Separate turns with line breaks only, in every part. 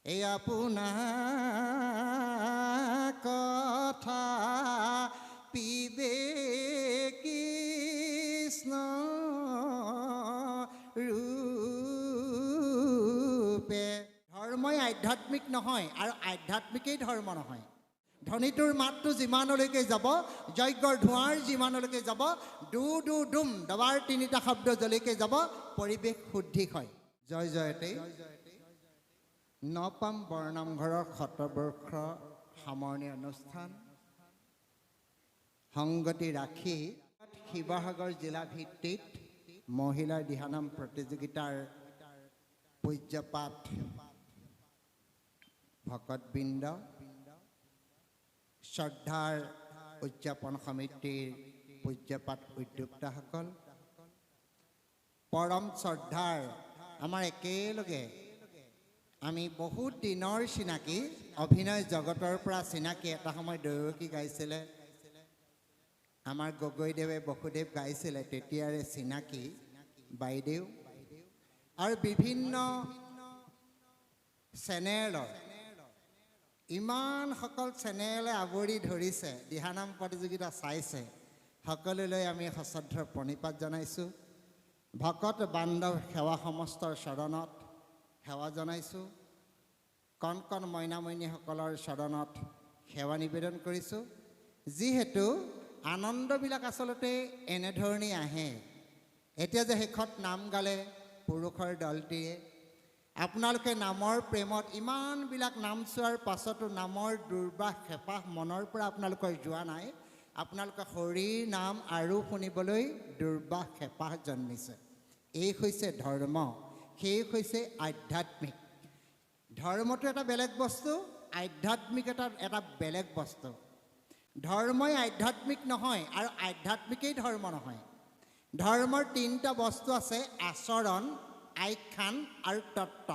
এই আপোনাৰ কথা কৃষ্ণ ৰূপে। ধৰ্মই আধ্যাত্মিক নহয় আৰু আধ্যাত্মিকেই ধৰ্ম নহয়। ধ্বনিটোৰ মাতটো যিমানলৈকে যাব, যজ্ঞৰ ধোঁৱাৰ যিমানলৈকে যাব, ডুম দবাৰ তিনিটা শব্দ যলৈকে যাব, পৰিৱেশ শুদ্ধি হয়। জয় জয়তে নপাম বৰনামঘৰৰ শতবৰ্ষ সামৰণি অনুষ্ঠান সংগতি ৰাখি শিৱসাগৰ জিলা ভিত্তিত মহিলাৰ দিহানাম প্ৰতিযোগিতাৰ পূজ্যপাঠ ভকতবৃন্দ, শ্ৰদ্ধাৰ উদযাপন সমিতিৰ পূজ্যপাঠ উদ্যোক্তাসকল, পৰম শ্ৰদ্ধাৰ আমাৰ একেলগে আমি বহুত দিনৰ চিনাকি, অভিনয় জগতৰ পৰা চিনাকি। এটা সময় দৈৱকী গাইছিলে, আমাৰ গগৈদেৱে বসুদেৱ গাইছিলে, তেতিয়াৰে চিনাকি বাইদেউ আৰু বিভিন্ন চেনেলৰ ইমানসকল চেনেলে আৱৰি ধৰিছে, দিহানাম প্ৰতিযোগিতা চাইছে। সকলোলৈ আমি সশ্ৰদ্ধৰ প্ৰণিপাত জনাইছোঁ। ভকত বান্ধৱ সেৱা সমস্তৰ চৰণত সেৱা জনাইছোঁ। কণ কণ মইনা মইনীসকলৰ চৰণত সেৱা নিবেদন কৰিছোঁ। যিহেতু আনন্দবিলাক আচলতে এনেধৰণেই আহে। এতিয়া যে শেষত নাম গালে পুৰুষৰ দলটিয়ে, আপোনালোকে নামৰ প্ৰেমত ইমানবিলাক নাম চোৱাৰ পাছতো নামৰ দুৰ্বাস হেঁপাহ মনৰ পৰা আপোনালোকৰ যোৱা নাই। আপোনালোকৰ হৰিৰ নাম আৰু শুনিবলৈ দুৰ্বাস হেঁপাহ জন্মিছে। এই হৈছে ধৰ্ম, সেই হৈছে আধ্যাত্মিক। ধৰ্মটো এটা বেলেগ বস্তু, আধ্যাত্মিক এটা বেলেগ বস্তু। ধৰ্মই আধ্যাত্মিক নহয় আৰু আধ্যাত্মিকেই ধৰ্ম নহয়। ধৰ্মৰ তিনিটা বস্তু আছে, আচৰণ, আখ্যান আৰু তত্ত্ব।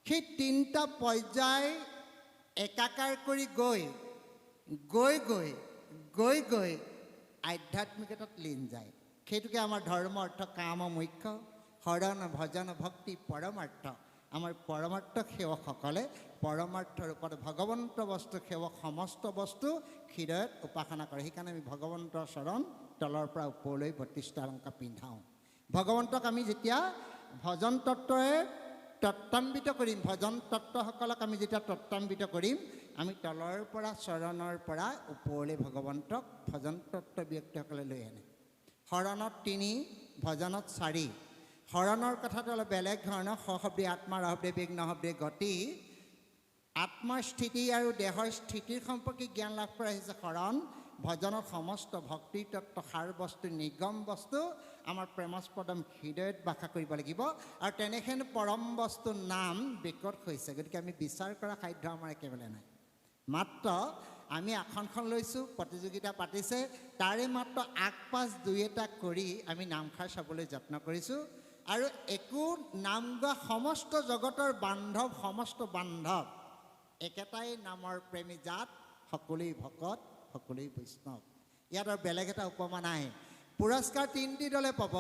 সেই তিনিটা পৰ্যায় একাকাৰ কৰি গৈ গৈ গৈ গৈ গৈ আধ্যাত্মিকতাত লীন যায়। সেইটোকে আমাৰ ধৰ্ম অৰ্থ কাম মুখ্য, শৰণ ভজন ভক্তি পৰমাৰ্থ। আমাৰ পৰমাৰ্থ সেৱকসকলে পৰমাৰ্থ ৰূপত ভগৱন্ত বস্তু সেৱক সমস্ত বস্তু হৃদয়ত উপাসনা কৰে। সেইকাৰণে আমি ভগৱন্তৰ চৰণ তলৰ পৰা ওপৰলৈ 32টা অলংকাৰ পিন্ধাওঁ। ভগৱন্তক আমি যেতিয়া ভজন তত্ত্বৰে তত্ত্বান্বিত কৰিম, ভজন তত্ত্বসকলক আমি যেতিয়া তত্ত্বান্বিত কৰিম, আমি তলৰ পৰা চৰণৰ পৰা ওপৰলৈ ভগৱন্তক ভজন তত্ত্ব ব্যক্তিসকলে লৈ আনে। শৰণত 3, ভজনত 4। শৰণৰ কথাটো অলপ বেলেগ ধৰণৰ। সশব্দে আত্মা, ৰহব্দে বেগ, নহব্দে গতি। আত্মাৰ স্থিতি আৰু দেহৰ স্থিতিৰ সম্পৰ্কে জ্ঞান লাভ কৰা হৈছে শৰণ। ভজনত সমস্ত ভক্তিৰ তত্ত্ব সাৰ বস্তু, নিগম বস্তু আমাৰ প্ৰেমস্পদম হৃদয়ত বাসা কৰিব লাগিব। আৰু তেনেহেন পৰম বস্তুৰ নাম বিকট হৈছে। গতিকে আমি বিচাৰ কৰা সাধ্য আমাৰ একেবাৰে নাই। মাত্ৰ আমি আসনখন লৈছোঁ, প্ৰতিযোগিতা পাতিছে, তাৰে মাত্ৰ আগ পাছ দুই এটা কৰি আমি নামষাৰ চাবলৈ যত্ন কৰিছোঁ। আৰু একো নাম গোৱা সমস্ত জগতৰ বান্ধৱ, সমস্ত বান্ধৱ একেটাই নামৰ প্ৰেমী জাত, সকলোৱেই ভকত, সকলোৱেই বৈষ্ণৱ। ইয়াত আৰু বেলেগ এটা উপমা নাই। পুৰস্কাৰ 3টি দলে পাব।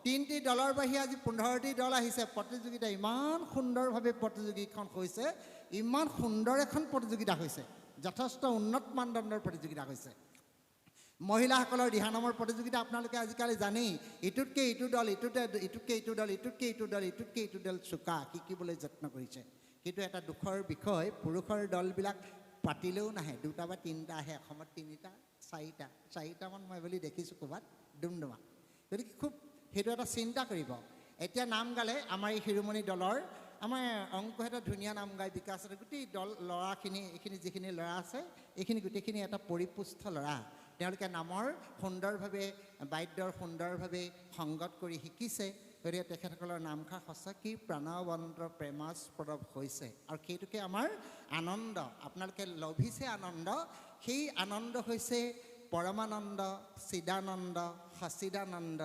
3টি দলৰ বাহিৰে আজি 15টি দল আহিছে। প্ৰতিযোগিতা ইমান সুন্দৰভাৱে প্ৰতিযোগীখন হৈছে, ইমান সুন্দৰ এখন প্ৰতিযোগিতা হৈছে, যথেষ্ট উন্নত মানদণ্ডৰ প্ৰতিযোগিতা হৈছে। মহিলাসকলৰ দিহানামৰ প্ৰতিযোগিতা আপোনালোকে আজিকালি জানেই, ইটোতকৈ ইটো দল, ইটোতকৈ ইটো দল, ইটোতকৈ ইটো দল, ইটোতকৈ ইটো দল চোকা শিকিবলৈ যত্ন কৰিছে। কিন্তু এটা দুখৰ বিষয়, পুৰুষৰ দলবিলাক পাতিলেও নাহে, 2টা বা 3টা আহে। অসমত 3টা 4টামান মই বুলি দেখিছোঁ ক'ৰবাত ডুমডুমা। গতিকে খুব সেইটো এটা চিন্তা কৰিব। এতিয়া নাম গালে আমাৰ এই শিৰোমণি দলৰ আমাৰ অংকুহেঁতে ধুনীয়া নাম গায়, বিকাশতে গোটেই দল ল'ৰাখিনি, এইখিনি যিখিনি ল'ৰা আছে এইখিনি গোটেইখিনি এটা পৰিপুষ্ট ল'ৰা। তেওঁলোকে নামৰ সুন্দৰভাৱে বাদ্যৰ সুন্দৰভাৱে সংগত কৰি শিকিছে। গতিকে তেখেতসকলৰ নামষাৰ সঁচাকৈ প্ৰাণৱন্ত প্ৰেমাস্পদ হৈছে। আৰু সেইটোকে আমাৰ আনন্দ, আপোনালোকে লভিছে আনন্দ। সেই আনন্দ হৈছে পৰমানন্দ, চিদানন্দ, সচিদানন্দ।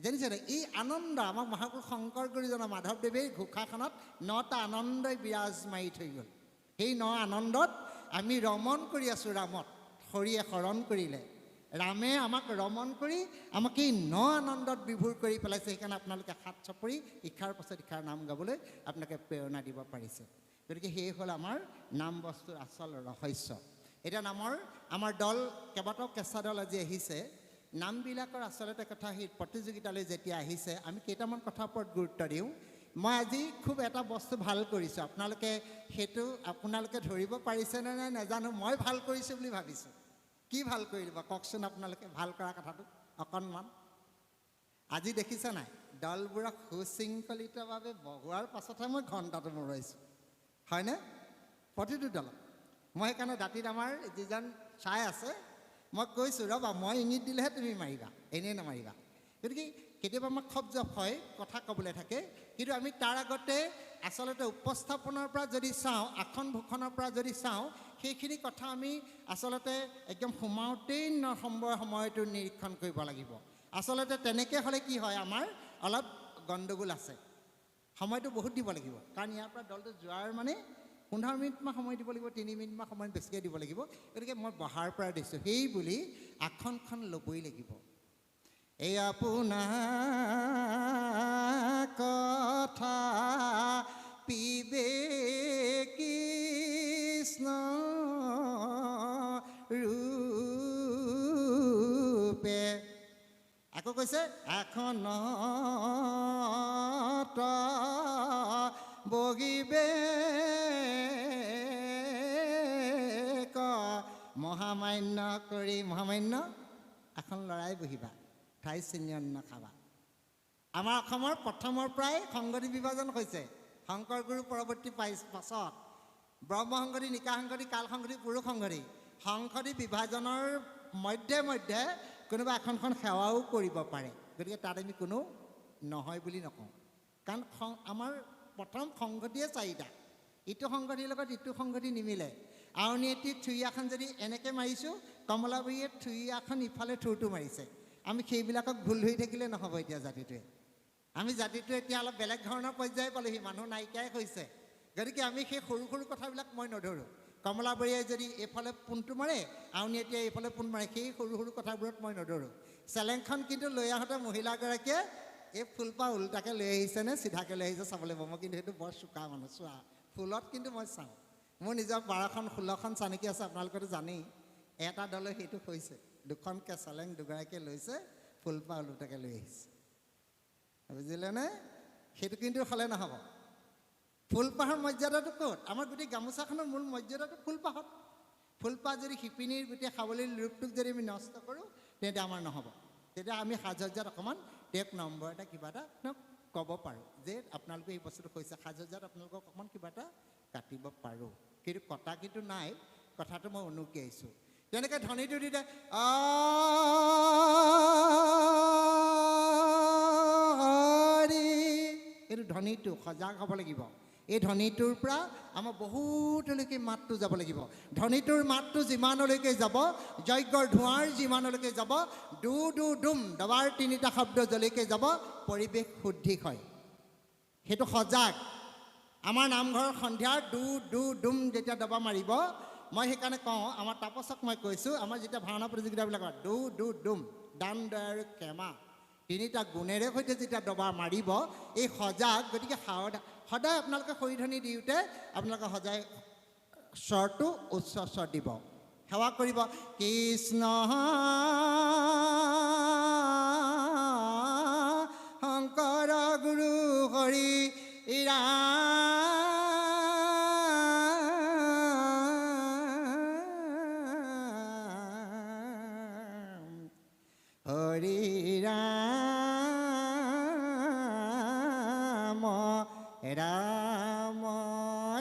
জানিছেনে? এই আনন্দ আমাক মহাপুৰুষ শংকৰ গুৰুজনা মাধৱদেৱে ঘোষাখনত 9টা আনন্দই বিৰাজ মাৰি থৈ গ'ল। সেই 9 আনন্দত আমি ৰমণ কৰি আছোঁ। ৰামত হৰিয়ে শৰণ কৰিলে, ৰামে আমাক ৰমণ কৰি আমাক এই 9 আনন্দত বিভোৰ কৰি পেলাইছে। সেইকাৰণে আপোনালোকে হাত চাপৰি ইষাৰ পাছত ইষাৰ নাম গাবলৈ আপোনালোকে প্ৰেৰণা দিব পাৰিছে। গতিকে সেই হ'ল আমাৰ নাম বস্তুৰ আচল ৰহস্য। এতিয়া নামৰ আমাৰ দল কেইবাটাও কেঁচা দল আজি আহিছে। নামবিলাকৰ আচলতে কথা সেই প্ৰতিযোগিতালৈ যেতিয়া আহিছে আমি কেইটামান কথাৰ ওপৰত গুৰুত্ব দিওঁ। মই আজি খুব এটা বস্তু ভাল কৰিছোঁ, আপোনালোকে সেইটো আপোনালোকে ধৰিব পাৰিছেনে নাই নাজানো, মই ভাল কৰিছোঁ বুলি ভাবিছোঁ। কি ভাল কৰি দিব কওকচোন আপোনালোকে ভাল কৰা কথাটো অকণমান। আজি দেখিছে নাই দলবোৰক সুশৃংখলিতভাৱে বহোৱাৰ পাছতহে মই ঘণ্টাটো মৰুৱাইছোঁ, হয়নে? প্ৰতিটো দলক মই সেইকাৰণে দাঁতিত আমাৰ যিজন চাই আছে মই কৈছোঁ ৰ'বা, মই ইংগিত দিলেহে তুমি মাৰিবা, এনেই নামাৰিবা। গতিকে কেতিয়াবা আমাৰ খপ জপ হয়, কথা ক'বলৈ থাকে, কিন্তু আমি তাৰ আগতে আচলতে উপস্থাপনৰ পৰা যদি চাওঁ, আসন ভূষণৰ পৰা যদি চাওঁ, সেইখিনি কথা আমি আচলতে একদম সোমাওঁতেই সময়টো নিৰীক্ষণ কৰিব লাগিব। আচলতে তেনেকৈ হ'লে কি হয়, আমাৰ অলপ গণ্ডগোল আছে। সময়টো বহুত দিব লাগিব, কাৰণ ইয়াৰ পৰা দলটো যোৱাৰ মানে 15 মিনিটমান সময় দিব লাগিব, 3 মিনিটমান সময় বেছিকৈ দিব লাগিব। গতিকে মই বহাৰ পৰা দিছোঁ, সেই বুলি আসনখন ল'বই লাগিব। এই আপোনাৰ কথা বিবেকী কৃষ্ণ ৰূপে, আকৌ কৈছে আসনত বহিবে মহামান্য কৰি, মহামান্য আসন লৰাই বহিবা, ঠাই চিনি অন্ন খাবা। আমাৰ অসমৰ প্ৰথমৰ পৰাই সংগতি বিভাজন হৈছে। শংকৰ গুৰু পৰৱৰ্তী পাছত ব্ৰহ্ম সংগতি, নিকা সংগতি, কাল সংগতি, পুৰুষ সংগতি, সংগতি বিভাজনৰ মধ্যে মধ্যে কোনোবা এখনখন সেৱাও কৰিব পাৰে। গতিকে তাত আমি কোনো নহয় বুলি নকওঁ, কাৰণ আমাৰ প্ৰথম সংগতিয়ে 4টা, ইটো সংগতিৰ লগত ইটো সংগতি নিমিলে। আউনীআটীত থুৰীয়াখন যদি এনেকৈ মাৰিছোঁ, কমলাবাৰীয়ে থুৰীয়াখন ইফালে থুৰটো মাৰিছে, আমি সেইবিলাকক ভুল ধৰি থাকিলে নহ'ব। এতিয়া জাতিটোৱে, আমি জাতিটোৱে এতিয়া অলপ বেলেগ ধৰণৰ পৰ্যায় পালোহি, মানুহ নাইকিয়াই হৈছে। গতিকে আমি সেই সৰু সৰু কথাবিলাক মই নধৰোঁ। কমলাবাৰীয়ে যদি এইফালে পোনটো মাৰে, আউনীআটীয়ে এইফালে পোন মাৰে, সেই সৰু সৰু কথাবোৰত মই নধৰোঁ। চেলেংখন কিন্তু লৈ আহোঁতে মহিলাগৰাকীয়ে এই ফুলপাহ ওলোটাকৈ লৈ আহিছেনে চিধাকৈ লৈ আহিছে চাব লাগিব। মই কিন্তু সেইটো বৰ চোকা মানুহ, চোৱা ফুলত কিন্তু মই চাওঁ। মোৰ নিজৰ 12খন 16খন চানেকি আছে, আপোনালোকেতো জানেই। এটা দলে সেইটো হৈছে, 2খনকৈ চেলেং দুগৰাকীয়ে লৈছে, ফুলপাহ ওলোটাকৈ লৈ আহিছে, বুজিলেনে? সেইটো কিন্তু হ'লে নহ'ব। ফুলপাহৰ মৰ্যাদাটো ক'ত? আমাৰ গোটেই গামোচাখনৰ মূল মৰ্যাদাটো ফুলপাহত। ফুলপাহ যদি শিপিনীৰ গোটেই সাৱলীল ৰূপটোক যদি আমি নষ্ট কৰোঁ, তেতিয়া আমাৰ নহ'ব। তেতিয়া আমি সাজ-সজ্জাত অকণমান তেওঁক নম্বৰ এটা কিবা এটা ক'ব পাৰোঁ যে আপোনালোকে এই বস্তুটো কৈছে, সাজ-সজ্জাত আপোনালোকক অকণমান কিবা এটা কাটিব পাৰোঁ, কিন্তু কটা কিন্তু নাই, কথাটো মই উনুকিয়াইছোঁ। তেনেকৈ ধ্বনিটো দিলে এইটো ধ্বনিটো সজাগ হ'ব লাগিব। এই ধ্বনিটোৰ পৰা আমাৰ বহুতলৈকে মাতটো যাব লাগিব। ধ্বনিটোৰ মাতটো যিমানলৈকে যাব, যজ্ঞৰ ধোঁৱাৰ যিমানলৈকে যাব, ডু ডু ডুম দবাৰ 3টা শব্দ যলৈকে যাব, পৰিৱেশ শুদ্ধি হয়। সেইটো সজাগ। আমাৰ নামঘৰৰ সন্ধিয়াৰ ডু ডু ডুম যেতিয়া দবা মাৰিব, মই সেইকাৰণে কওঁ, আমাৰ তাপসক মই কৈছোঁ, আমাৰ যেতিয়া ভাওনা প্ৰতিযোগিতাবিলাকত ডু ডু ডুম, দান দয় আৰু ক্ষমা 3টা গুণেৰে সৈতে যেতিয়া দবা মাৰিব, এই সজাগ। গতিকে সদায় আপোনালোকে হৰিধ্বনি দিওঁতে আপোনালোকে সদায় স্বৰটো উচ্চ স্বৰ দিব, সেৱা কৰিব। কৃষ্ণ শংকৰ গুৰু হৰি ৰাম, হৰি ৰাম ৰাম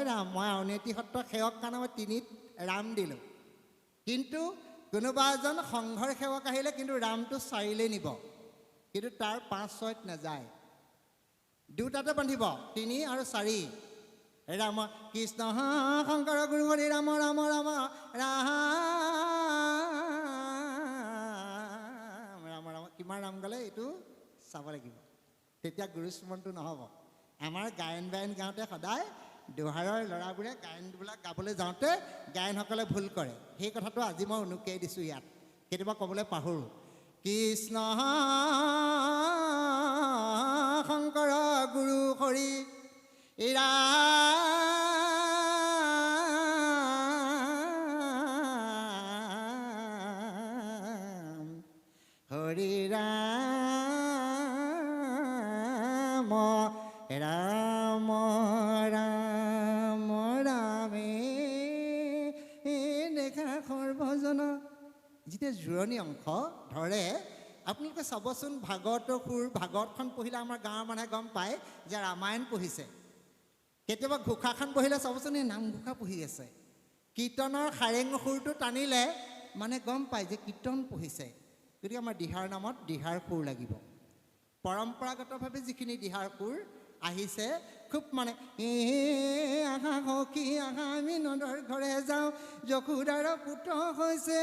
ৰাম। মই আউনীআটী সত্ৰ সেৱক কাৰণে মই 3ত ৰাম দিলোঁ, কিন্তু কোনোবা এজন সংঘৰ সেৱক আহিলে কিন্তু ৰামটো 4লৈ নিব, কিন্তু তাৰ 5-6ত নাযায়, 2টাতে বান্ধিব, 3 আৰু 4। ৰাম কৃষ্ণ শংকৰ গুৰু হৰি ৰাম ৰাম ৰাম ৰাম ৰাম ৰাম। কিমান ৰাম গালে এইটো চাব লাগিব, তেতিয়া গুৰুস্মৰণটো নহ'ব। আমাৰ গায়ন বায়ন গাওঁতে সদায় দোহাৰৰ ল'ৰাবোৰে গায়নবিলাক গাবলৈ যাওঁতে গায়নসকলে ভুল কৰে, সেই কথাটো আজি মই উনুকিয়াই দিছোঁ ইয়াত, কেতিয়াবা ক'বলৈ পাহৰোঁ। কৃষ্ণ শংকৰ গুৰু হৰি ৰাম হৰি ৰাম ৰাম ৰাম ৰামে দেখা সৰ্বজন যেতিয়া জোৰণি অংশ ধৰে আপোনালোকে চাবচোন ভাগৱতৰ সুৰ ভাগৱতখন পঢ়িলে আমাৰ গাঁৱৰ মানুহে গম পায় যে ৰামায়ণ পঢ়িছে কেতিয়াবা ঘোষাখন পঢ়িলে চাবচোন এই নামঘোষা পঢ়ি আছে কীৰ্তনৰ সাৰেং সুৰটো টানিলে মানে গম পায় যে কীৰ্তন পঢ়িছে গতিকে আমাৰ দিহাৰ নামত দিহাৰ সুৰ লাগিব পৰম্পৰাগতভাৱে যিখিনি দিহাৰ সুৰ আহিছে খুব মানে আহা সখী আহা আমি নদৰ ঘৰে যাওঁ যশোদাৰ পুত্ৰ হৈছে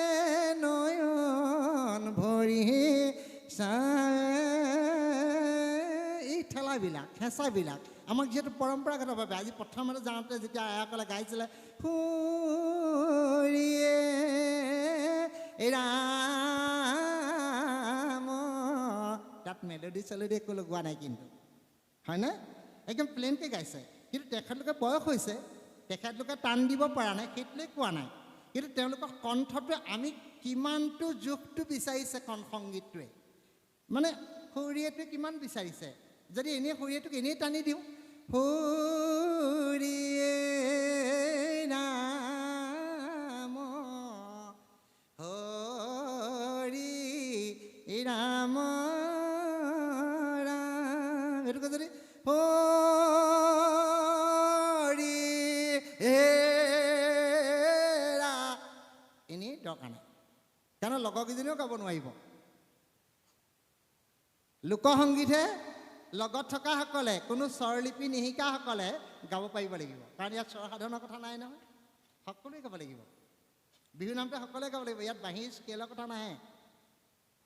নয়ন ভৰি এই ঠেলাবিলাক হেঁচাবিলাক আমাক যিহেতু পৰম্পৰাগতভাৱে আজি প্ৰথমতে যাওঁতে যেতিয়া আয়াসকলে গাইছিলে সুৰিয়ে ৰাম তাত মেলোডি চেলোডি একো লগোৱা নাই কিন্তু হয়নে একদম প্লেনকৈ গাইছে কিন্তু তেখেতলোকে বয়স হৈছে তেখেতলোকে টান দিব পৰা নাই সেইটোলৈ কোৱা নাই কিন্তু তেওঁলোকৰ কণ্ঠটোৱে আমি কিমানটো জোখটো বিচাৰিছে সংগীতটোৱে মানে সুৰীয়েটোৱে কিমান বিচাৰিছে যদি এনেই সুৰীয়েটোক এনেই টানি দিওঁ সুৰিয়ে ৰাম হৰি ৰাম ৰাম এইটোকে যদি হৰি এনেই দৰকাৰ নাই কাৰণ লগৰকেইজনীও গাব নোৱাৰিব লোকসংগীতহে লগত থকাসকলে কোনো স্বৰলিপি নিশিকাসকলে গাব পাৰিব লাগিব কাৰণ ইয়াত স্বৰ সাধনৰ কথা নাই নহয় সকলোৱে গাব লাগিব বিহু নামতে সকলোৱে গাব লাগিব ইয়াত বাঁহী স্কেলৰ কথা নাহে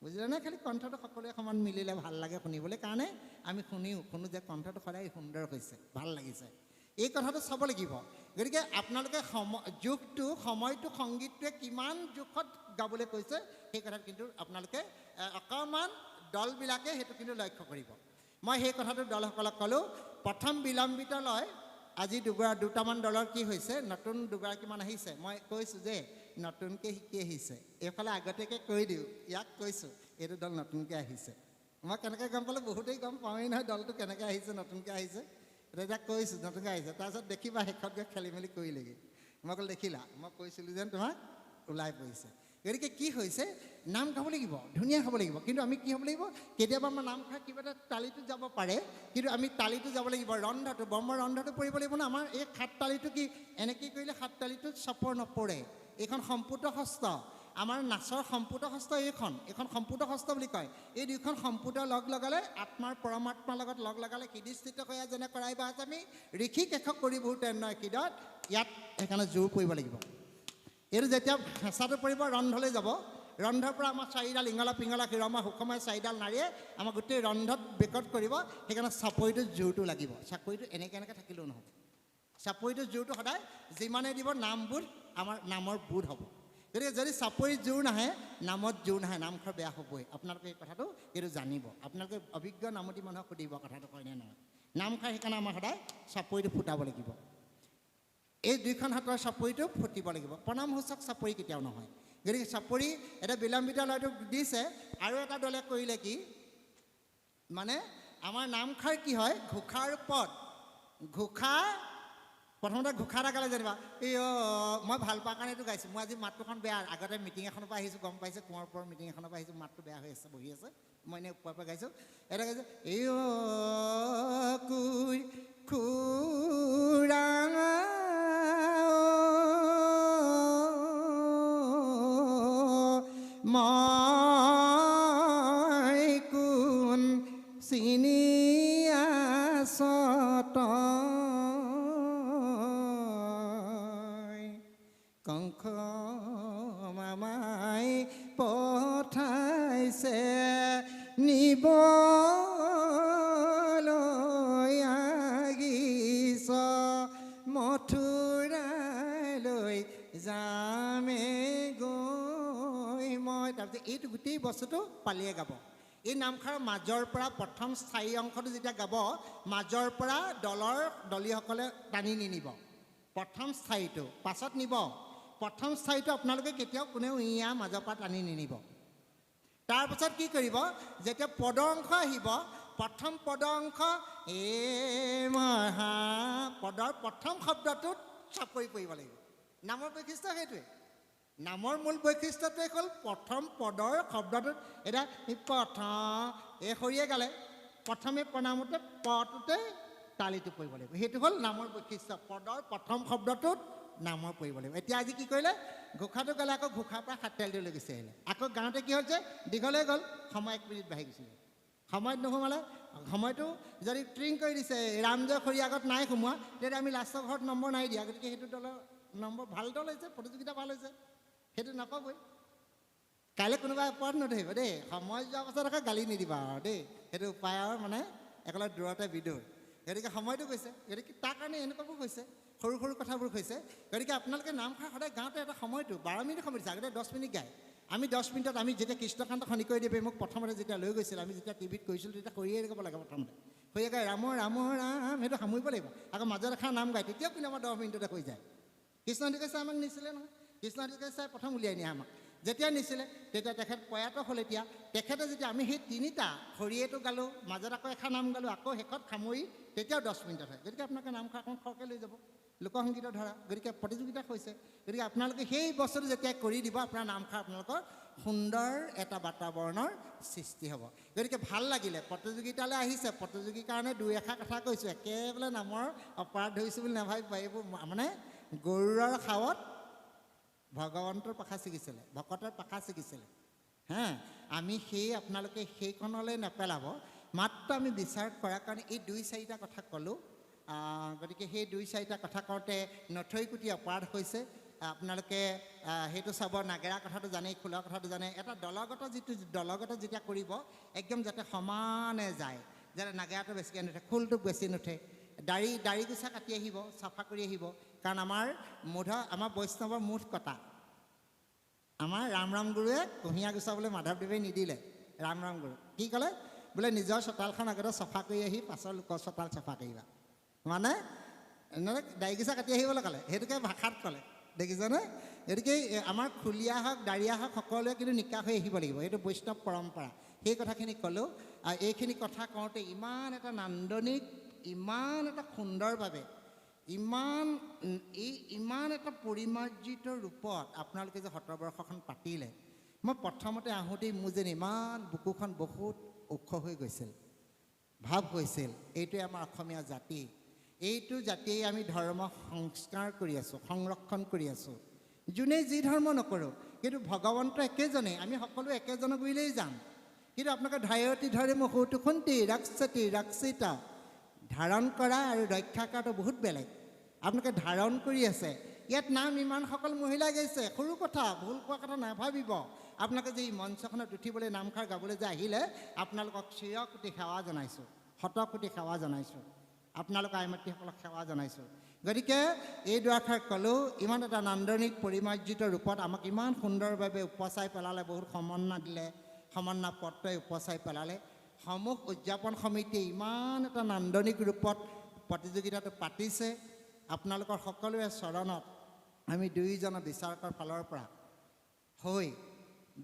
বুজিলে নে খালি কণ্ঠটো সকলোৱে সমান মিলিলে ভাল লাগে শুনিবলৈ কাৰণে আমি শুনো যে কণ্ঠটো সদায় সুন্দৰ হৈছে ভাল লাগিছে এই কথাটো চাব লাগিব গতিকে আপোনালোকে জোখটো সময়টো সংগীতটোৱে কিমান জোখত গাবলৈ কৈছে সেই কথাত কিন্তু আপোনালোকে অকণমান দলবিলাকে সেইটো কিন্তু লক্ষ্য কৰিব মই সেই কথাটো দলসকলক ক'লোঁ প্ৰথম বিলম্বিত লয় আজি দুটামান দলৰ কি হৈছে নতুন দুগৰাকীমান আহিছে মই কৈছোঁ যে নতুনকৈ শিকি আহিছে এইফালে আগতীয়াকৈ কৈ দিওঁ ইয়াক কৈছোঁ এইটো দল নতুনকৈ আহিছে মই কেনেকৈ গম পালোঁ বহুতেই গম পাওঁৱেই নহয় দলটো কেনেকৈ আহিছে নতুনকৈ আহিছে এতিয়া কৈছোঁ নতুনকৈ আহিছে তাৰপিছত দেখিবা শেষত গৈ খেলি মেলি কৰিলেগৈ মই অকল দেখিলা মই কৈছিলোঁ যেন তোমাক ওলাই পৰিছে গতিকে কি হৈছে নাম গাব লাগিব ধুনীয়া হ'ব লাগিব কিন্তু আমি কি হ'ব লাগিব কেতিয়াবা আমাৰ নাম খাই কিবা এটা তালিটোত যাব পাৰে কিন্তু আমি তালিটো যাব লাগিব ৰন্ধাটো ব্ৰহ্মৰ ৰন্ধাটো পৰিব লাগিব ন আমাৰ এই সাত তালিটো কি এনেকৈ কৰিলে সাত তালিটোত চপৰ নপৰে এইখন সম্পুত হস্ত আমাৰ নাচৰ সম্পুত হস্ত এইখন সম্পুত হস্ত বুলি কয় এই দুইখন সম্পুত লগ লগালে আত্মাৰ পৰমাত্মাৰ লগত লগ লগালে কিদিস্থিত কয়া যেনে কৰাই বা আমি ঋষি কেশক কৰি বহুত তেনে কিদত ইয়াত সেইকাৰণে জোৰ পৰিব লাগিব এইটো যেতিয়া হেঁচাটো পৰিব ৰন্ধলৈ যাব ৰন্ধৰ পৰা আমাৰ চাৰিডাল ইঙলা পিঙলা হিৰমা সুষময় চাৰিডাল নাৰীয়ে আমাৰ গোটেই ৰন্ধত বেকত কৰিব সেইকাৰণে চাপৰিটোত জোৰটো লাগিব চাপৰিটো এনেকৈ থাকিলেও নহ'ব চাপৰিটোৰ জোৰটো সদায় যিমানে দিব নামবোৰ আমাৰ নামৰ বোধ হ'ব গতিকে যদি চাপৰিত জোৰ নাহে নামত জোৰ নাহে নামঘৰ বেয়া হ'বই আপোনালোকে এই কথাটো এইটো জানিব আপোনালোকে অভিজ্ঞ নামতি মানুহক সুধিব কথাটো কয়নে নহয় নামঘৰ সেইকাৰণে আমাৰ সদায় চাপৰিটো ফুটাব লাগিব এই দুইখন হাতৰ চাপৰিটো ফুটিব লাগিব প্ৰণামসূচক চাপৰি কেতিয়াও নহয় গতিকে চাপৰি এটা বিলম্বিত লয়টো দিছে আৰু এটা দলে কৰিলে কি মানে আমাৰ নামঘৰ কি হয় ঘোষাৰ পদ ঘোষা প্ৰথমতে ঘোষা এটা গালে যেনিবা এই মই ভাল পোৱাৰ কাৰণে এইটো গাইছোঁ মই আজি মাতটোখন বেয়া আগতে মিটিং এখনৰ পৰা আহিছোঁ গম পাইছোঁ কোঁৱৰ ওপৰৰ মিটিং এখনৰ পৰা আহিছোঁ মাতটো বেয়া হৈ আছে বহি আছে মই এনেই ওপৰৰ পৰা গাইছোঁ এটা গাইছোঁ এই খুৰা মই কোন চিনি আছত কংস মামাই পঠাইছে নিবলৈ আগিছ মথুৰালৈ যামে গৈ মই তাৰপিছত এইটো গোটেই বস্তুটো পালিয়ে গাব এই নামঘৰৰ মাজৰ পৰা প্ৰথম স্থায়ী অংশটো যেতিয়া গাব মাজৰ পৰা দলীয়সকলে টানি নিনিব প্ৰথম স্থায়ীটো পাছত নিব প্ৰথম স্থায়ীটো আপোনালোকে কেতিয়াও কোনেও মাজৰ পৰা টানি নিনিব তাৰপিছত কি কৰিব যেতিয়া পদ অংশ আহিব প্ৰথম পদ অংশ মহা পদৰ প্ৰথম শব্দটোত চাপৰি পৰিব লাগিব নামৰ বৈশিষ্ট্য সেইটোৱে নামৰ মূল বৈশিষ্ট্যটোৱে হ'ল প্ৰথম পদৰ শব্দটোত এতিয়া প্ৰথম এই সৰিয়ে গালে প্ৰথমে প্ৰণামতে পটোতে তালিটো পৰিব লাগিব সেইটো হ'ল নামৰ বৈশিষ্ট্য পদৰ প্ৰথম শব্দটোত নামৰ পৰিব লাগিব এতিয়া আজি কি কৰিলে ঘোষাটো গালে আকৌ ঘোষাৰ পৰা হাততালিটো লৈ গুচি আহিলে আকৌ গাঁৱতে কি হৈছে দীঘলে গ'ল সময় 1 মিনিট বাঢ়ি গৈছিলে সময়ত নোসোমালে সময়টো যদি ট্ৰিং কৰি দিছে ৰামজয় খৰি আগত নাই সোমোৱা তেতিয়া আমি লাষ্টৰ ঘৰত নম্বৰ নাই দিয়া গতিকে সেইটো দলৰ নম্বৰ ভাল দল হৈছে প্ৰতিযোগিতা ভাল হৈছে সেইটো নক'বই কাইলৈ কোনোবাই ওপৰত নধৰিব দেই সময় যোৱাৰ পাছত আকৌ গালি নিদিবা আৰু দেই সেইটো উপায় আৰু মানে একেলগে দূৰতে বিদুৰ গতিকে সময়টো গৈছে গতিকে তাৰ কাৰণে এনেকুৱাবোৰ হৈছে সৰু সৰু কথাবোৰ হৈছে গতিকে আপোনালোকে নামষাৰ সদায় গাওঁতে এটা সময়টো 12 মিনিট সময় দিছে আগতে 10 মিনিট গায় আমি 10 মিনিটত আমি যেতিয়া কৃষ্ণকান্ত খনি কৰি দিবি মোক প্ৰথমতে যেতিয়া লৈ গৈছিল আমি যেতিয়া টিভিত কৰিছিলোঁ তেতিয়া কৰিয়ে দিব লাগে প্ৰথমতে হৈ গায় ৰাম ৰাম ৰাম সেইটো সামৰিব লাগিব আকৌ মাজত এষাৰ নাম গায় তেতিয়াও কিন্তু আমাৰ 10 মিনিটতে হৈ যায় কৃষ্ণদীকে চাই আমাক নিছিলে নহয় কৃষ্ণদীকে চাই প্ৰথম উলিয়াই নিয়ে আমাক যেতিয়া নিছিলে তেতিয়া তেখেত প্ৰয়াত হ'ল এতিয়া তেখেতে যেতিয়া আমি সেই তিনিটা খৰিয়েটো গালোঁ মাজত আকৌ এষাৰ নাম গালোঁ আকৌ শেষত সামৰি তেতিয়াও 10 মিনিটত হয় গতিকে আপোনালোকে নামষাৰখন খৰকৈ লৈ যাব লোকসংগীতৰ ধাৰা গতিকে প্ৰতিযোগিতা হৈছে গতিকে আপোনালোকে সেই বস্তুটো যেতিয়া কৰি দিব আপোনাৰ নামষাৰ আপোনালোকৰ সুন্দৰ এটা বাতাবৰণৰ সৃষ্টি হ'ব গতিকে ভাল লাগিলে প্ৰতিযোগিতালৈ আহিছে প্ৰতিযোগীৰ কাৰণে 2-এষাৰ কথা কৈছোঁ একেবাৰে নামৰ অপৰাধ ধৰিছোঁ বুলি নাভাবিব এইবোৰ মানে গৰুৰৰ খাৱত ভগৱন্তৰ পাখা ছিগিছিলে ভকতৰ পাখা ছিগিছিলে হা আমি সেই আপোনালোকে সেইখনলৈ নেপেলাব মাত্ৰ আমি বিচাৰ কৰাৰ কাৰণে এই 2-4টা কথা ক'লোঁ গতিকে সেই 2-4টা কথা কওঁতে নথৈ কোটি অপৰাধ হৈছে আপোনালোকে সেইটো চাব নাগেৰা কথাটো জানেই খোলা কথাটো জানে এটা দলগত যেতিয়া কৰিব একদম যাতে সমানে যায় যাতে নাগেৰাটো বেছিকৈ নুঠে খোলটো বেছি নুঠে দাড়ি গুচা কাটি আহিব চাফা কৰি আহিব কাৰণ আমাৰ বৈষ্ণৱৰ মুঠ কটা আমাৰ ৰাম গুৰুৱে কুঁহিয়া গুচাবলৈ মাধৱদেৱে নিদিলে ৰাম গুৰু কি ক'লে বোলে নিজৰ চোতালখন আগতে চাফা কৰি আহি পাছৰ লোকৰ চোতাল চাফা কৰিবা মানে দাড়ি গুচা কাটি আহিবলৈ ক'লে সেইটোকে ভাষাত ক'লে দেখিছেনে গতিকে আমাৰ খুলীয়া হওক দাড়িয়া হওক সকলোৱে কিন্তু নিকা হৈ আহিব লাগিব এইটো বৈষ্ণৱ পৰম্পৰা সেই কথাখিনি ক'লোঁ আৰু এইখিনি কথা কওঁতে ইমান এটা নান্দনিক ইমান এটা সুন্দৰভাৱে ইমান এটা পৰিমাৰ্জিত ৰূপত আপোনালোকে যে শতবৰ্ষখন পাতিলে মই প্ৰথমতে আহোঁতেই মোৰ যেন ইমান বুকুখন বহুত ওখ হৈ গৈছিল ভাৱ হৈছিল এইটোৱে আমাৰ অসমীয়া জাতি এইটো জাতিয়ে আমি ধৰ্ম সংস্কাৰ কৰি আছোঁ সংৰক্ষণ কৰি আছোঁ যোনে যি ধৰ্ম নকৰোঁ কিন্তু ভগৱন্ত একেজনেই আমি সকলো একেজনক বুলিলেই যাম কিন্তু আপোনালোকে ধায়তী ধৰিম সৌটো খুন্তি ৰক্ষিতা ধাৰণ কৰা আৰু ৰক্ষা কৰাটো বহুত বেলেগ আপোনালোকে ধাৰণ কৰি আছে ইয়াত নাম ইমান সকল মহিলা গাইছে সৰু কথা ভুল কোৱা কথা নাভাবিব আপোনালোকে যে এই মঞ্চখনত উঠিবলৈ নামষাৰ গাবলৈ যে আহিলে আপোনালোকক চিৰকোটি সেৱা জনাইছোঁ শতকোটি সেৱা জনাইছোঁ আপোনালোক আইমাতৃসকলক সেৱা জনাইছোঁ গতিকে এই দুআষাৰ ক'লেও ইমান এটা নান্দনিক পৰিমাৰ্জিত ৰূপত আমাক ইমান সুন্দৰভাৱে উপচাই পেলালে বহুত সমন্বয় দিলে সমন্বয় পত্ৰই উপচাই পেলালে সমূহ উদযাপন সমিতিয়ে ইমান এটা নান্দনিক ৰূপত প্ৰতিযোগিতাটো পাতিছে আপোনালোকৰ সকলোৰে চৰণত আমি দুয়োজনৰ বিচাৰকৰ ফালৰ পৰা হৈ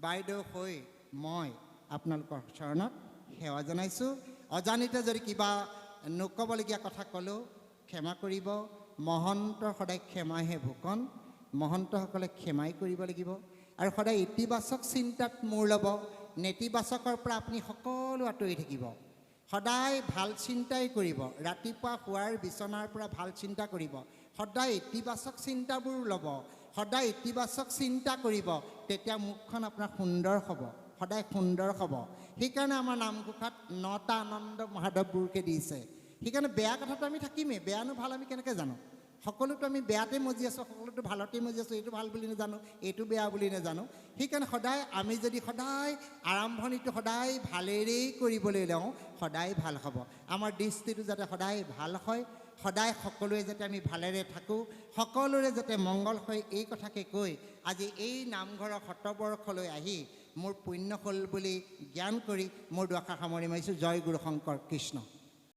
বাইদেউ হৈ মই আপোনালোকৰ চৰণত সেৱা জনাইছোঁ অজানিতে যদি কিবা নক'বলগীয়া কথা ক'লেও ক্ষমা কৰিব মহন্তৰ সদায় ক্ষমাহে ভূষণ মহন্তসকলে ক্ষমাই কৰিব লাগিব আৰু সদায় ইতিবাচক চিন্তাত মূৰ ল'ব নেতিবাচকৰ পৰা আপুনি সকলো আঁতৰি থাকিব সদায় ভাল চিন্তাই কৰিব ৰাতিপুৱা শোৱাৰ বিচনাৰ পৰা ভাল চিন্তা কৰিব সদায় ইতিবাচক চিন্তাবোৰ ল'ব সদায় ইতিবাচক চিন্তা কৰিব তেতিয়া মুখখন আপোনাৰ সুন্দৰ হ'ব সদায় সুন্দৰ হ'ব সেইকাৰণে আমাৰ নামঘোষাত 9টা আনন্দ মহাদেৱবোৰকে দিছে সেইকাৰণে বেয়া কথাটো আমি থাকিমেই বেয়ানো ভাল আমি কেনেকৈ জানো সকলোতো আমি বেয়াতে মজি আছোঁ সকলোতো ভালতে মজি আছোঁ এইটো ভাল বুলি নাজানো এইটো বেয়া বুলি নাজানো সেইকাৰণে সদায় আমি যদি সদায় আৰম্ভণিটো সদায় ভালেৰেই কৰিবলৈ লওঁ সদায় ভাল হ'ব আমাৰ দৃষ্টিটো যাতে সদায় ভাল হয় সদায় সকলোৱে যাতে আমি ভালেৰে থাকোঁ সকলোৰে যাতে মংগল হয় এই কথাকে কৈ আজি এই নামঘৰৰ শতবৰ্ষলৈ আহি মোৰ পুণ্য হ'ল বুলি জ্ঞান কৰি মোৰ দুআষাৰ সামৰি মাৰিছোঁ জয় গুৰু শংকৰ কৃষ্ণ